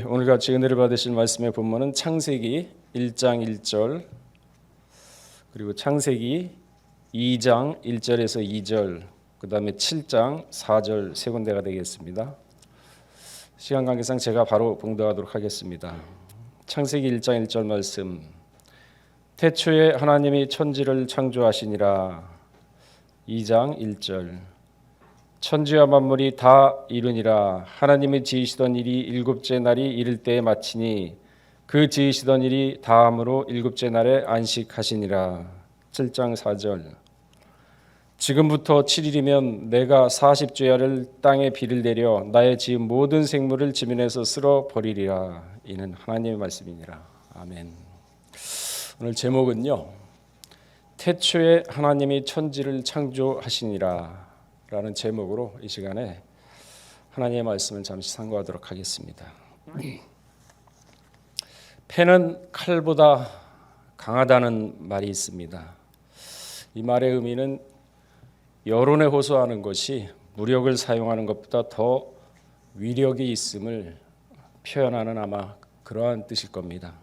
오늘 같이 은혜를 받으실 말씀의 본문은 창세기 1장 1절 그리고 창세기 2장 1절에서 2절 그 다음에 7장 4절 세 군데가 되겠습니다. 시간 관계상 제가 바로 봉독하도록 하겠습니다. 창세기 1장 1절 말씀. 태초에 하나님이 천지를 창조하시니라. 2장 1절. 천지와 만물이 다 이루니라. 하나님이 지으시던 일이 일곱째 날이 이를 때에 마치니 그 지으시던 일이 다함으로 일곱째 날에 안식하시니라. 7장 4절. 지금부터 7일이면 내가 40주야를 땅에 비를 내려 나의 지은 모든 생물을 지면에서 쓸어 버리리라. 이는 하나님의 말씀이니라. 아멘. 오늘 제목은요, 태초에 하나님이 천지를 창조하시니라 라는 제목으로 이 시간에 하나님의 말씀을 잠시 상고하도록 하겠습니다. 패는 칼보다 강하다는 말이 있습니다. 이 말의 의미는 여론에 호소하는 것이 무력을 사용하는 것보다 더 위력이 있음을 표현하는 아마 그러한 뜻일 겁니다.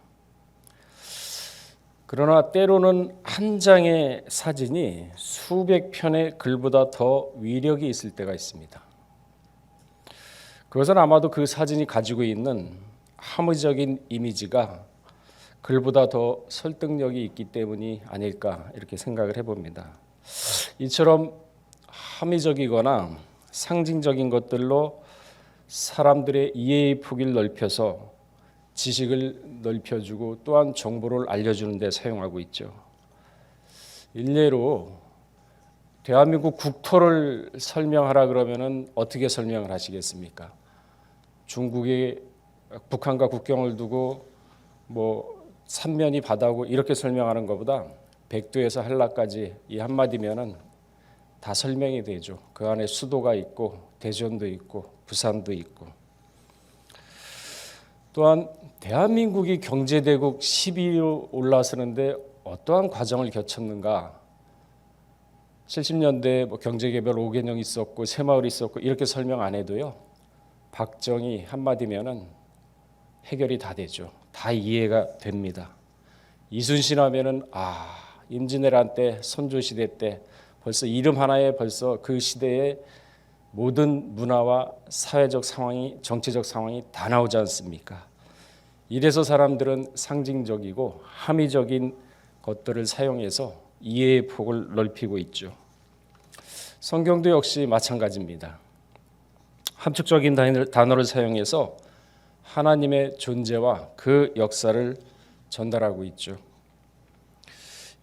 그러나 때로는 한 장의 사진이 수백 편의 글보다 더 위력이 있을 때가 있습니다. 그것은 아마도 그 사진이 가지고 있는 함의적인 이미지가 글보다 더 설득력이 있기 때문이 아닐까 이렇게 생각을 해봅니다. 이처럼 함의적이거나 상징적인 것들로 사람들의 이해의 폭을 넓혀서 지식을 넓혀주고 또한 정보를 알려주는 데 사용하고 있죠. 일례로 대한민국 국토를 설명하라 그러면은 어떻게 설명을 하시겠습니까? 중국이 북한과 국경을 두고 삼면이 바다고 이렇게 설명하는 것보다 백두에서 한라까지 이 한마디면은 다 설명이 되죠. 그 안에 수도가 있고 대전도 있고 부산도 있고 또한 대한민국이 경제대국 10위로 올라서는데 어떠한 과정을 거쳤는가. 70년대에 경제개발 5개년이 있었고 새마을이 있었고 이렇게 설명 안 해도요. 박정희 한마디면은 해결이 다 되죠. 다 이해가 됩니다. 이순신 하면은 임진왜란 때 선조시대 때 벌써 이름 하나에 벌써 그 시대의 모든 문화와 사회적 상황이 정치적 상황이 다 나오지 않습니까? 이래서 사람들은 상징적이고 함의적인 것들을 사용해서 이해의 폭을 넓히고 있죠. 성경도 역시 마찬가지입니다. 함축적인 단어를 사용해서 하나님의 존재와 그 역사를 전달하고 있죠.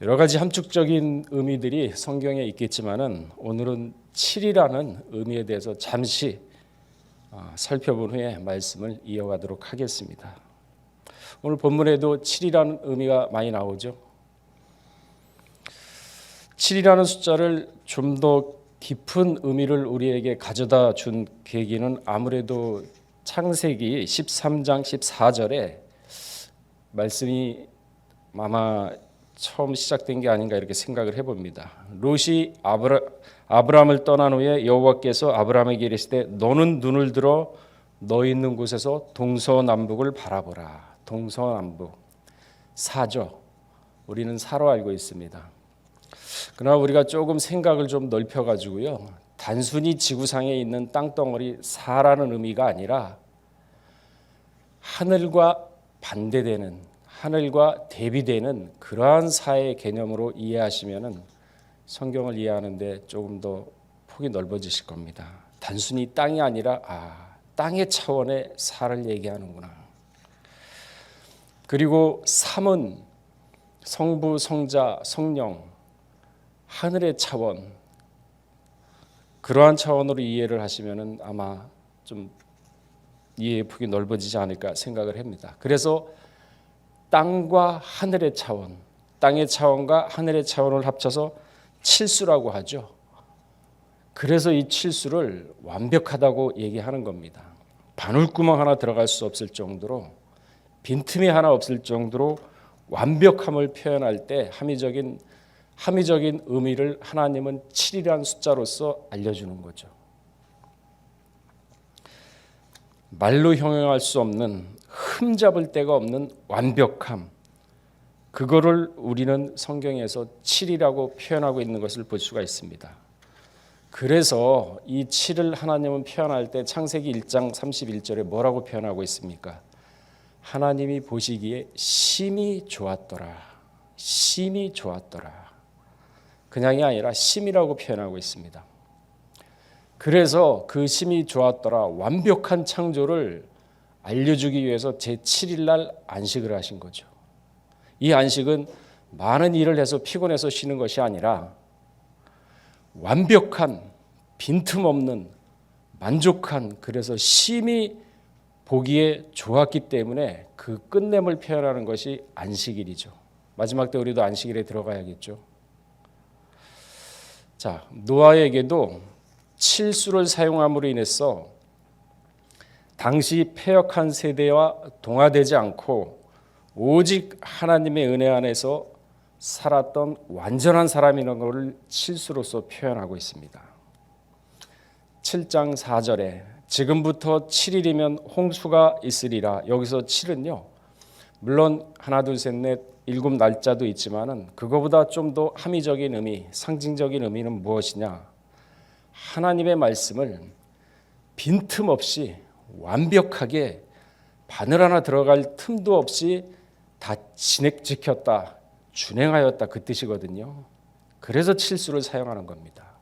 여러 가지 함축적인 의미들이 성경에 있겠지만은 오늘은 7이라는 의미에 대해서 잠시 살펴본 후에 말씀을 이어가도록 하겠습니다. 오늘 본문에도 7이라는 의미가 많이 나오죠. 7이라는 숫자를 좀 더 깊은 의미를 우리에게 가져다 준 계기는 아무래도 창세기 13장 14절에 말씀이 아마 처음 시작된 게 아닌가 이렇게 생각을 해봅니다. 롯이 아브라함을 떠난 후에 여호와께서 아브라함에게 이르시되 너는 눈을 들어 너 있는 곳에서 동서남북을 바라보라. 동서남북 사죠. 우리는 사로 알고 있습니다. 그러나 우리가 조금 생각을 좀 넓혀가지고요. 단순히 지구상에 있는 땅덩어리 사라는 의미가 아니라 하늘과 반대되는 하늘과 대비되는 그러한 사의 개념으로 이해하시면은 성경을 이해하는데 조금 더 폭이 넓어지실 겁니다. 단순히 땅이 아니라 땅의 차원의 사를 얘기하는구나. 그리고 삼은 성부, 성자, 성령 하늘의 차원 그러한 차원으로 이해를 하시면은 아마 좀 이해의 폭이 넓어지지 않을까 생각을 합니다. 그래서 땅과 하늘의 차원, 땅의 차원과 하늘의 차원을 합쳐서 칠수라고 하죠. 그래서 이 칠수를 완벽하다고 얘기하는 겁니다. 바늘구멍 하나 들어갈 수 없을 정도로 빈틈이 하나 없을 정도로 완벽함을 표현할 때 함의적인 의미를 하나님은 7이라는 숫자로서 알려주는 거죠. 말로 형용할 수 없는 흠잡을 데가 없는 완벽함, 그거를 우리는 성경에서 7이라고 표현하고 있는 것을 볼 수가 있습니다. 그래서 이 7을 하나님은 표현할 때 창세기 1장 31절에 뭐라고 표현하고 있습니까? 하나님이 보시기에 심히 좋았더라. 심히 좋았더라. 그냥이 아니라 심이라고 표현하고 있습니다. 그래서 그 심히 좋았더라, 완벽한 창조를 알려주기 위해서 제7일 날 안식을 하신 거죠. 이 안식은 많은 일을 해서 피곤해서 쉬는 것이 아니라 완벽한, 빈틈없는, 만족한, 그래서 심히 보기에 좋았기 때문에 그 끝냄을 표현하는 것이 안식일이죠. 마지막 때 우리도 안식일에 들어가야겠죠. 자, 노아에게도 칠수를 사용함으로 인해서 당시 패역한 세대와 동화되지 않고 오직 하나님의 은혜 안에서 살았던 완전한 사람이라는 것을 칠수로서 표현하고 있습니다. 7장 4절에 지금부터 7일이면 홍수가 있으리라. 여기서 7은요, 물론 하나 둘 셋 넷 일곱 날짜도 있지만은 그거보다 좀 더 함의적인 의미, 상징적인 의미는 무엇이냐? 하나님의 말씀을 빈틈없이 완벽하게 바늘 하나 들어갈 틈도 없이 다 지켰다, 준행하였다, 그 뜻이거든요. 그래서 칠수를 사용하는 겁니다.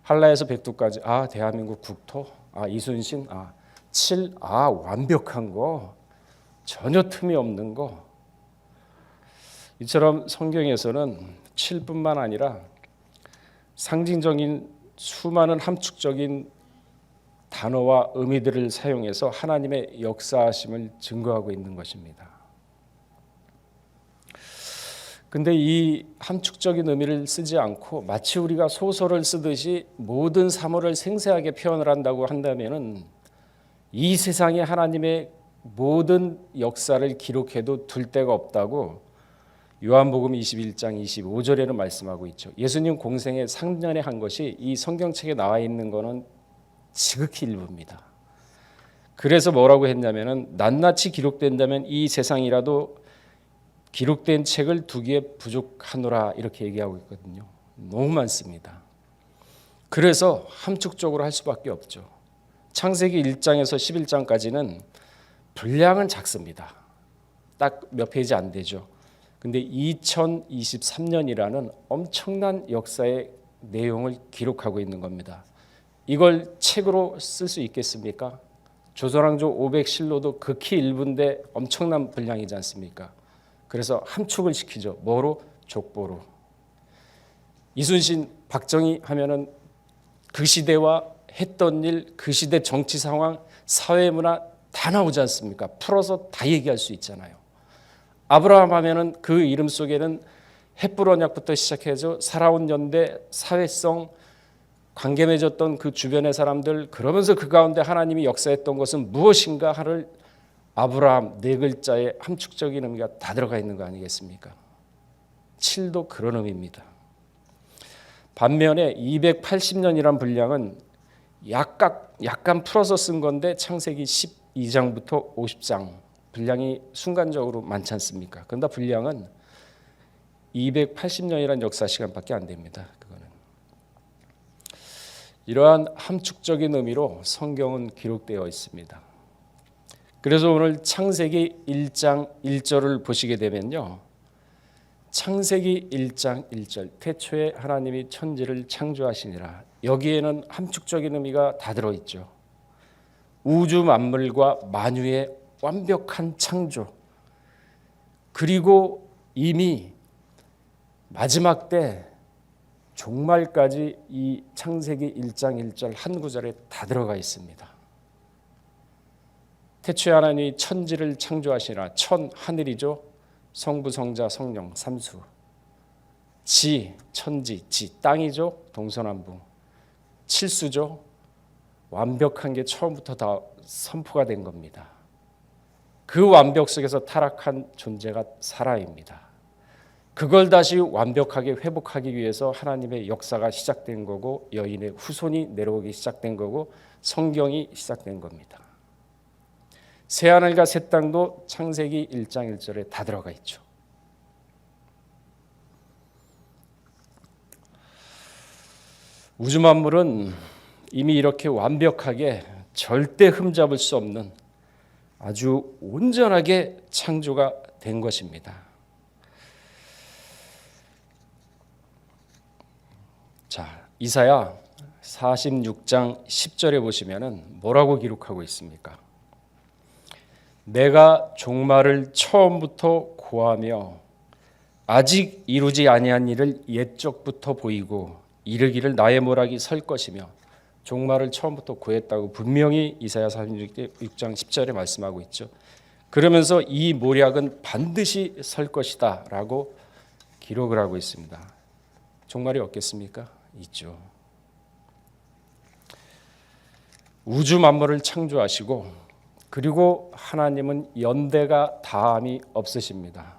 한라에서 백두까지, 대한민국 국토, 이순신, 칠, 완벽한 거, 전혀 틈이 없는 거. 이처럼 성경에서는 7뿐만 아니라 상징적인 수많은 함축적인 단어와 의미들을 사용해서 하나님의 역사하심을 증거하고 있는 것입니다. 근데 이 함축적인 의미를 쓰지 않고 마치 우리가 소설을 쓰듯이 모든 사물을 생생하게 표현을 한다고 한다면은 이 세상에 하나님의 모든 역사를 기록해도 둘 데가 없다고 요한복음 21장 25절에는 말씀하고 있죠. 예수님 공생의 상년에 한 것이 이 성경책에 나와 있는 것은 지극히 일부입니다. 그래서 뭐라고 했냐면은 낱낱이 기록된다면 이 세상이라도 기록된 책을 두기에 부족하노라, 이렇게 얘기하고 있거든요. 너무 많습니다. 그래서 함축적으로 할 수밖에 없죠. 창세기 1장에서 11장까지는 분량은 작습니다. 딱 몇 페이지 안 되죠. 근데 2023년이라는 엄청난 역사의 내용을 기록하고 있는 겁니다. 이걸 책으로 쓸 수 있겠습니까? 조선왕조 500실로도 극히 일부인데 엄청난 분량이지 않습니까? 그래서 함축을 시키죠. 뭐로? 족보로. 이순신, 박정희 하면은 그 시대와 했던 일, 그 시대 정치 상황, 사회 문화 다 나오지 않습니까? 풀어서 다 얘기할 수 있잖아요. 아브라함 하면은 그 이름 속에는 헷불 언약부터 시작해서 살아온 연대, 사회성, 관계 맺었던 그 주변의 사람들, 그러면서 그 가운데 하나님이 역사했던 것은 무엇인가 하를 아브라함 네 글자의 함축적인 의미가 다 들어가 있는 거 아니겠습니까? 7도 그런 의미입니다. 반면에 280년이란 분량은 약간 풀어서 쓴 건데 창세기 12장부터 50장 분량이 순간적으로 많지 않습니까? 그런데 분량은 280년이란 역사 시간밖에 안 됩니다. 그거는. 이러한 함축적인 의미로 성경은 기록되어 있습니다. 그래서 오늘 창세기 1장 1절을 보시게 되면요, 창세기 1장 1절 태초에 하나님이 천지를 창조하시니라, 여기에는 함축적인 의미가 다 들어있죠. 우주 만물과 만유의 완벽한 창조, 그리고 이미 마지막 때 종말까지 이 창세기 1장 1절 한 구절에 다 들어가 있습니다. 태초에 하나님이 천지를 창조하시니라. 천, 하늘이죠. 성부, 성자, 성령, 삼수. 지, 천지, 지, 땅이죠. 동서남북. 칠수죠. 완벽한 게 처음부터 다 선포가 된 겁니다. 그 완벽 속에서 타락한 존재가 사람입니다. 그걸 다시 완벽하게 회복하기 위해서 하나님의 역사가 시작된 거고, 여인의 후손이 내려오기 시작된 거고, 성경이 시작된 겁니다. 새하늘과 새 땅도 창세기 1장 1절에 다 들어가 있죠. 우주 만물은 이미 이렇게 완벽하게 절대 흠잡을 수 없는 아주 온전하게 창조가 된 것입니다. 자, 이사야 46장 10절에 보시면은 뭐라고 기록하고 있습니까? 내가 종말을 처음부터 고하며 아직 이루지 아니한 일을 옛적부터 보이고 이르기를 나의 모락이 설 것이며, 종말을 처음부터 구했다고 분명히 이사야 46장 10절에 말씀하고 있죠. 그러면서 이 모략은 반드시 설 것이다 라고 기록을 하고 있습니다. 종말이 없겠습니까? 있죠. 우주 만물을 창조하시고, 그리고 하나님은 연대가 다함이 없으십니다.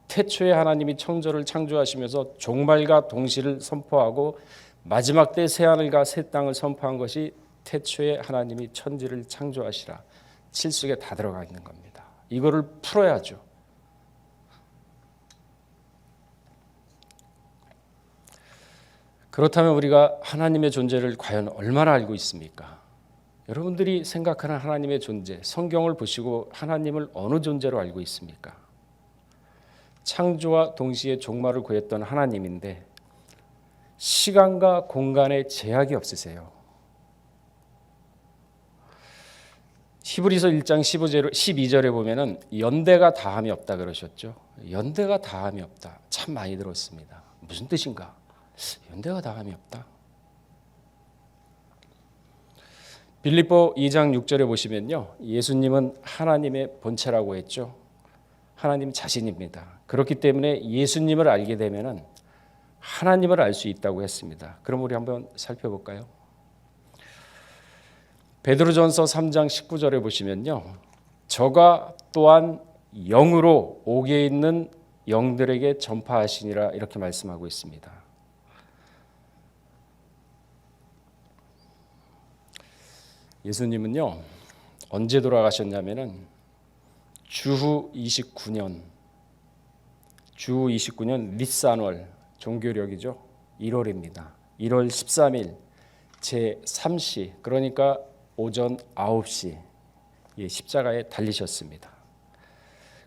태초에 하나님이 천지를 창조하시면서 종말과 동시를 선포하고 마지막 때 새하늘과 새 땅을 선포한 것이 태초에 하나님이 천지를 창조하시라 7속에 다 들어가 있는 겁니다. 이거를 풀어야죠. 그렇다면 우리가 하나님의 존재를 과연 얼마나 알고 있습니까? 여러분들이 생각하는 하나님의 존재, 성경을 보시고 하나님을 어느 존재로 알고 있습니까? 창조와 동시에 종말을 구했던 하나님인데 시간과 공간에 제약이 없으세요. 히브리서 1장 12절에 보면은 연대가 다함이 없다 그러셨죠. 연대가 다함이 없다. 참 많이 들었습니다. 무슨 뜻인가? 연대가 다함이 없다. 빌립보 2장 6절에 보시면요, 예수님은 하나님의 본체라고 했죠. 하나님 자신입니다. 그렇기 때문에 예수님을 알게 되면은 하나님을 알 수 있다고 했습니다. 그럼 우리 한번 살펴볼까요? 베드로전서 3장 19절에 보시면요, 저가 또한 영으로 옥에 있는 영들에게 전파하시니라 이렇게 말씀하고 있습니다. 예수님은요, 언제 돌아가셨냐면은 주후 29년 니산월, 종교력이죠. 1월입니다. 1월 13일 제3시, 그러니까 오전 9시 십자가에 달리셨습니다.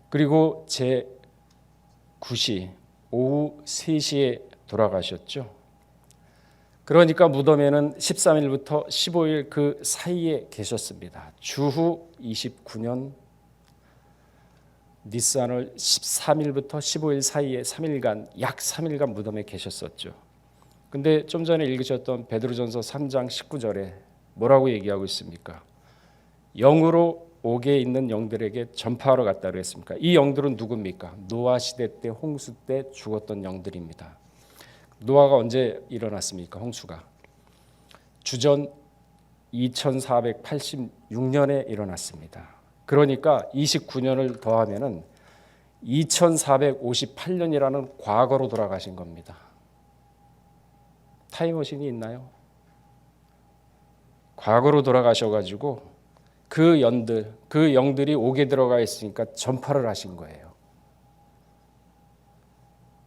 그리고 제9시 오후 3시에 돌아가셨죠. 그러니까 무덤에는 13일부터 15일 그 사이에 계셨습니다. 주후 29년 니산월 13일부터 15일 사이에 3일간, 약 3일간 무덤에 계셨었죠. 근데 좀 전에 읽으셨던 베드로전서 3장 19절에 뭐라고 얘기하고 있습니까? 영으로 옥에 있는 영들에게 전파하러 갔다 그랬습니까? 이 영들은 누굽니까? 노아 시대 때, 홍수 때 죽었던 영들입니다. 노아가 언제 일어났습니까? 홍수가 주전 2486년에 일어났습니다. 그러니까 29년을 더하면은 2458년이라는 과거로 돌아가신 겁니다. 타임머신이 있나요? 과거로 돌아가셔가지고 그 영들이 옥에 들어가 있으니까 전파를 하신 거예요.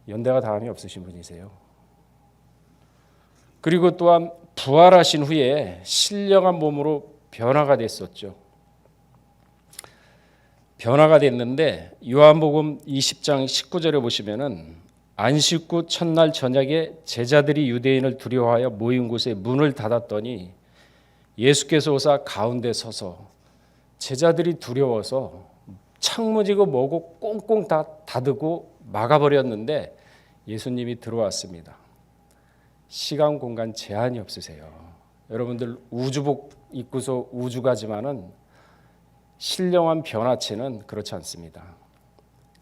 연대가 다함이 없으신 분이세요. 그리고 또한 부활하신 후에 신령한 몸으로 변화가 됐었죠. 변화가 됐는데 요한복음 20장 19절에 보시면은 안식 후 첫날 저녁에 제자들이 유대인을 두려워하여 모인 곳에 문을 닫았더니 예수께서 오사 가운데 서서, 제자들이 두려워서 창문이고 뭐고 꽁꽁 다 닫고 막아버렸는데 예수님이 들어왔습니다. 시간 공간 제한이 없으세요. 여러분들 우주복 입고서 우주 가지만은 신령한 변화체는 그렇지 않습니다.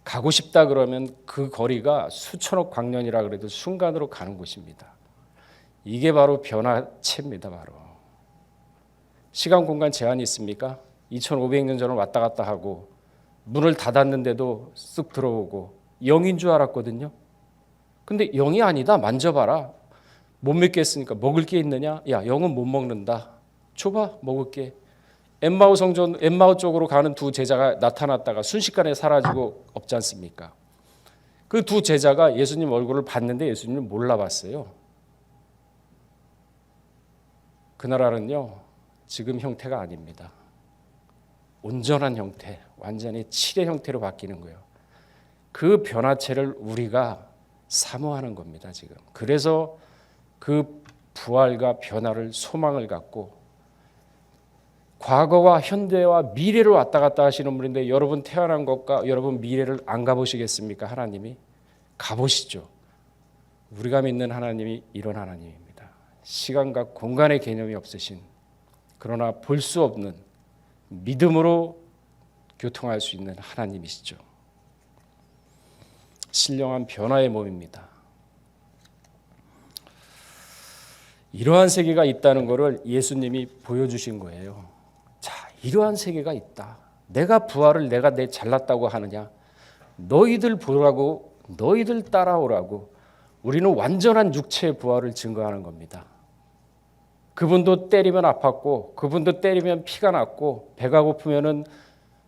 가고 싶다 그러면 그 거리가 수천억 광년이라 그래도 순간으로 가는 곳입니다. 이게 바로 변화체입니다. 바로 시간 공간 제한이 있습니까? 2500년 전을 왔다 갔다 하고 문을 닫았는데도 쓱 들어오고 영인 줄 알았거든요. 근데 영이 아니다. 만져봐라. 못 먹겠으니까 먹을 게 있느냐? 야, 영은 못 먹는다. 줘봐, 먹을게. 엠마오 쪽으로 가는 두 제자가 나타났다가 순식간에 사라지고 없지 않습니까? 그 두 제자가 예수님 얼굴을 봤는데 예수님을 몰라봤어요. 그 나라는요, 지금 형태가 아닙니다. 온전한 형태, 완전히 칠의 형태로 바뀌는 거예요. 그 변화체를 우리가 사모하는 겁니다, 지금. 그래서 그 부활과 변화를 소망을 갖고 과거와 현대와 미래를 왔다 갔다 하시는 분인데 여러분 태어난 것과 여러분 미래를 안 가보시겠습니까? 하나님이 가보시죠. 우리가 믿는 하나님이 이런 하나님입니다. 시간과 공간의 개념이 없으신, 그러나 볼 수 없는 믿음으로 교통할 수 있는 하나님이시죠. 신령한 변화의 몸입니다. 이러한 세계가 있다는 것을 예수님이 보여주신 거예요. 자, 이러한 세계가 있다. 내가 부활을 내가 잘났다고 하느냐? 너희들 보라고, 너희들 따라오라고. 우리는 완전한 육체의 부활을 증거하는 겁니다. 그분도 때리면 아팠고, 그분도 때리면 피가 났고, 배가 고프면은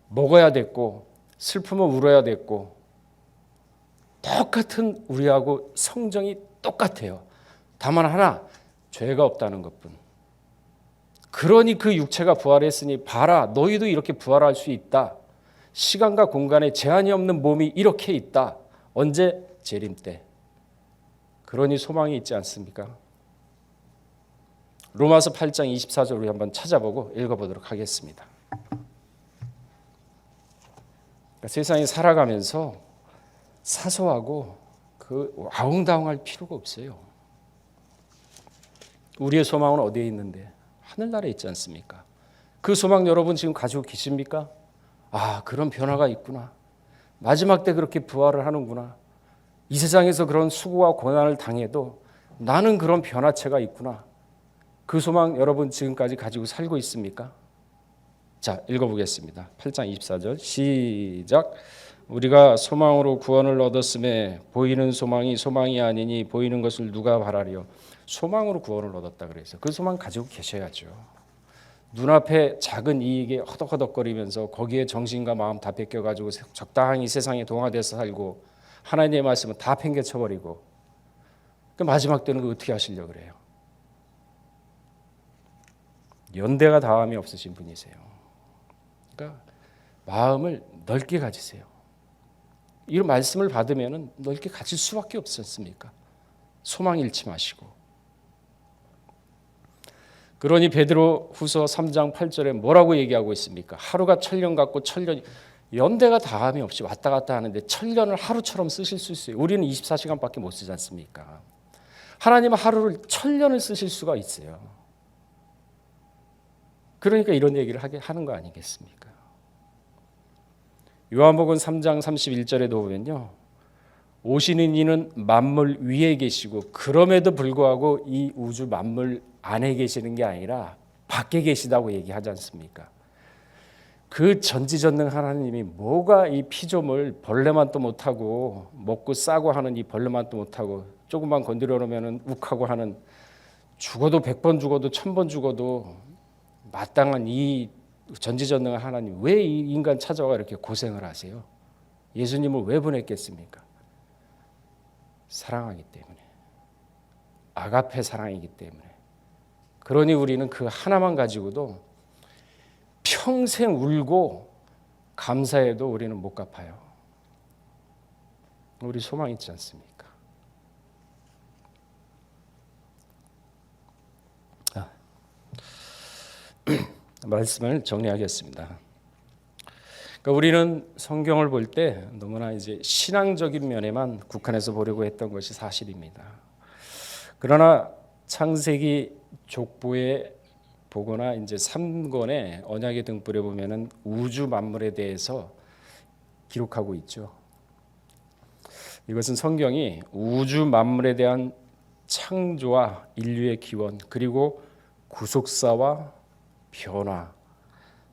먹어야 됐고, 슬프면 울어야 됐고, 똑같은 우리하고 성정이 똑같아요. 다만 하나, 죄가 없다는 것뿐. 그러니 그 육체가 부활했으니 봐라, 너희도 이렇게 부활할 수 있다. 시간과 공간에 제한이 없는 몸이 이렇게 있다. 언제? 재림 때. 그러니 소망이 있지 않습니까? 로마서 8장 24절 우리 한번 찾아보고 읽어보도록 하겠습니다. 그러니까 세상에 살아가면서 사소하고 아웅다웅할 필요가 없어요. 우리의 소망은 어디에 있는데? 하늘나라에 있지 않습니까? 그 소망 여러분 지금 가지고 계십니까? 아, 그런 변화가 있구나. 마지막 때 그렇게 부활을 하는구나. 이 세상에서 그런 수고와 고난을 당해도 나는 그런 변화체가 있구나. 그 소망 여러분 지금까지 가지고 살고 있습니까? 자, 읽어보겠습니다. 8장 24절 시작. 우리가 소망으로 구원을 얻었음에 보이는 소망이 소망이 아니니 보이는 것을 누가 바라리요. 소망으로 구원을 얻었다 그래서 그 소망 가지고 계셔야죠. 눈앞에 작은 이익에 허덕허덕거리면서 거기에 정신과 마음 다 뺏겨가지고 적당히 세상에 동화돼서 살고 하나님의 말씀은 다 팽개쳐버리고 그 마지막 때는 어떻게 하시려고 그래요? 연대가 다함이 없으신 분이세요. 그러니까 마음을 넓게 가지세요. 이 말씀을 받으면 넓게 가질 수밖에 없지 않습니까? 소망 잃지 마시고. 그러니 베드로 후서 3장 8절에 뭐라고 얘기하고 있습니까? 하루가 천년 같고 천년, 연대가 다함이 없이 왔다 갔다 하는데 천년을 하루처럼 쓰실 수 있어요. 우리는 24시간밖에 못 쓰지 않습니까? 하나님은 하루를 천년을 쓰실 수가 있어요. 그러니까 이런 얘기를 하는 거 아니겠습니까? 요한복음 3장 31절에도 보면요. 오시는 이는 만물 위에 계시고 그럼에도 불구하고 이 우주 만물 안에 계시는 게 아니라 밖에 계시다고 얘기하지 않습니까? 그 전지전능 하나님이 뭐가 이 피조물 벌레만도 못하고 먹고 싸고 하는 이 벌레만도 못하고 조금만 건드려 놓으면 욱하고 하는 죽어도 100번 죽어도 1000번 죽어도 마땅한 이 전지전능한 하나님 왜 이 인간 찾아와 이렇게 고생을 하세요? 예수님을 왜 보냈겠습니까? 사랑하기 때문에. 아가페 사랑이기 때문에. 그러니 우리는 그 하나만 가지고도 평생 울고 감사해도 우리는 못 갚아요. 우리 소망 있지 않습니까? 말씀을 정리하겠습니다. 그러니까 우리는 성경을 볼 때 너무나 이제 신앙적인 면에만 국한해서 보려고 했던 것이 사실입니다. 그러나 창세기 족보에 보거나 이제 3권의 언약의 등불에 보면은 우주 만물에 대해서 기록하고 있죠. 이것은 성경이 우주 만물에 대한 창조와 인류의 기원 그리고 구속사와 변화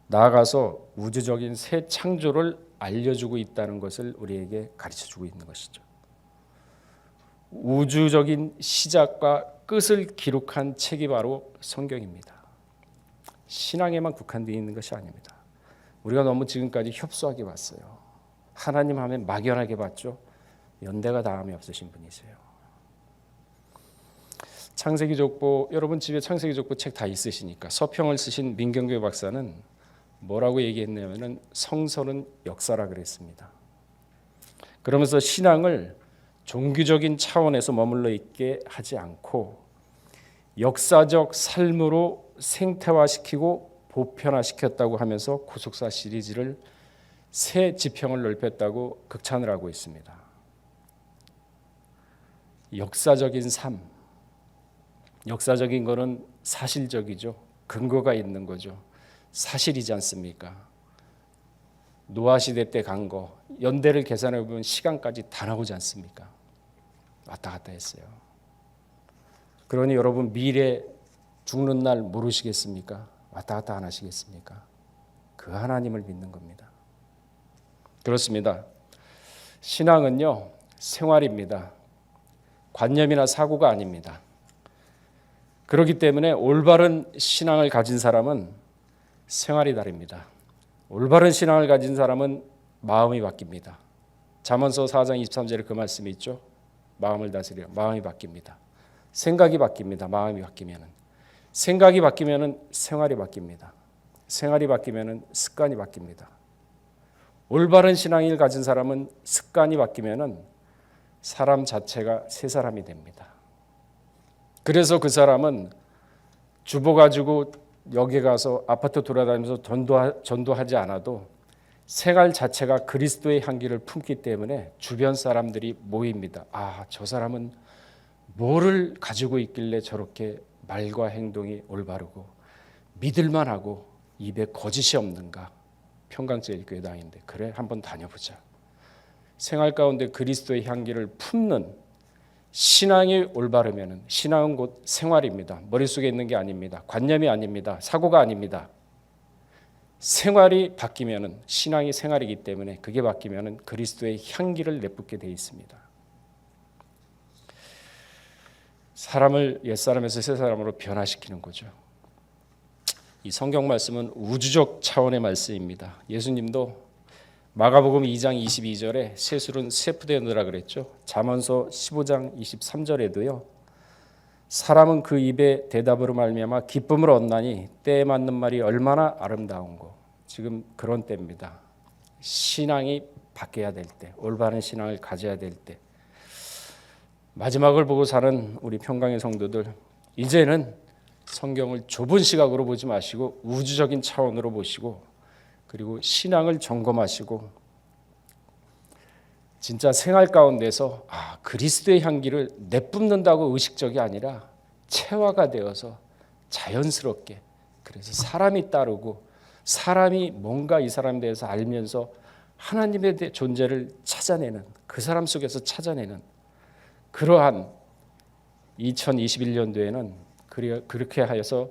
나아가서 우주적인 새 창조를 알려주고 있다는 것을 우리에게 가르쳐주고 있는 것이죠. 우주적인 시작과 끝을 기록한 책이 바로 성경입니다. 신앙에만 국한되어 있는 것이 아닙니다. 우리가 너무 지금까지 협소하게 봤어요. 하나님 하면 막연하게 봤죠. 연대가 다음이 없으신 분이세요. 창세기 족보, 여러분 집에 창세기 족보 책 다 있으시니까 서평을 쓰신 민경교 박사는 뭐라고 얘기했냐면은 성서는 역사라 그랬습니다. 그러면서 신앙을 종교적인 차원에서 머물러 있게 하지 않고 역사적 삶으로 생태화시키고 보편화시켰다고 하면서 구속사 시리즈를 새 지평을 넓혔다고 극찬을 하고 있습니다. 역사적인 삶, 역사적인 거는 사실적이죠. 근거가 있는 거죠. 사실이지 않습니까? 노아 시대 때 간 거, 연대를 계산해 보면 시간까지 다 나오지 않습니까? 왔다 갔다 했어요. 그러니 여러분 미래 죽는 날 모르시겠습니까? 왔다 갔다 안 하시겠습니까? 그 하나님을 믿는 겁니다. 그렇습니다. 신앙은요, 생활입니다. 관념이나 사고가 아닙니다. 그렇기 때문에 올바른 신앙을 가진 사람은 생활이 다릅니다. 올바른 신앙을 가진 사람은 마음이 바뀝니다. 잠언서 4장 23절에 그 말씀이 있죠. 마음을 다스려. 마음이 바뀝니다. 생각이 바뀝니다. 마음이 바뀌면은. 생각이 바뀌면은 생활이 바뀝니다. 생활이 바뀌면은 습관이 바뀝니다. 올바른 신앙을 가진 사람은 습관이 바뀌면은 사람 자체가 새 사람이 됩니다. 그래서 그 사람은 주보 가지고 여기 가서 아파트 돌아다니면서 전도하지 않아도 생활 자체가 그리스도의 향기를 품기 때문에 주변 사람들이 모입니다. 아, 저 사람은 뭐를 가지고 있길래 저렇게 말과 행동이 올바르고 믿을만하고 입에 거짓이 없는가. 평강제일교회당인데 그래 한번 다녀보자. 생활 가운데 그리스도의 향기를 품는 신앙이 올바르면 신앙은 곧 생활입니다. 머릿속에 있는 게 아닙니다. 관념이 아닙니다. 사고가 아닙니다. 생활이 바뀌면 신앙이 생활이기 때문에 그게 바뀌면 그리스도의 향기를 내뿜게 되어 있습니다. 사람을 옛사람에서 새사람으로 변화시키는 거죠. 이 성경 말씀은 우주적 차원의 말씀입니다. 예수님도 마가복음 2장 22절에 세술은 세푸되느라 그랬죠. 잠언서 15장 23절에도요. 사람은 그 입의 대답으로 말미암아 기쁨을 얻나니 때에 맞는 말이 얼마나 아름다운고. 지금 그런 때입니다. 신앙이 바뀌어야 될 때, 올바른 신앙을 가져야 될 때. 마지막을 보고 사는 우리 평강의 성도들, 이제는 성경을 좁은 시각으로 보지 마시고 우주적인 차원으로 보시고 그리고 신앙을 점검하시고 진짜 생활 가운데서 그리스도의 향기를 내뿜는다고 의식적이 아니라 체화가 되어서 자연스럽게 그래서 사람이 따르고 사람이 뭔가 이 사람에 대해서 알면서 하나님의 존재를 찾아내는 그 사람 속에서 찾아내는 그러한 2021년도에는 그렇게 하여서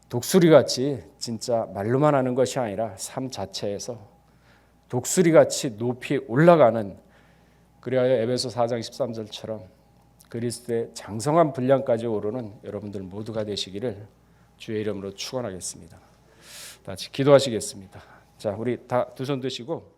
독수리같이 진짜 말로만 하는 것이 아니라 삶 자체에서 독수리같이 높이 올라가는 그리하여 에베소 4장 13절처럼 그리스도의 장성한 분량까지 오르는 여러분들 모두가 되시기를 주의 이름으로 축원하겠습니다. 다 같이 기도하시겠습니다. 자, 우리 다 두 손 드시고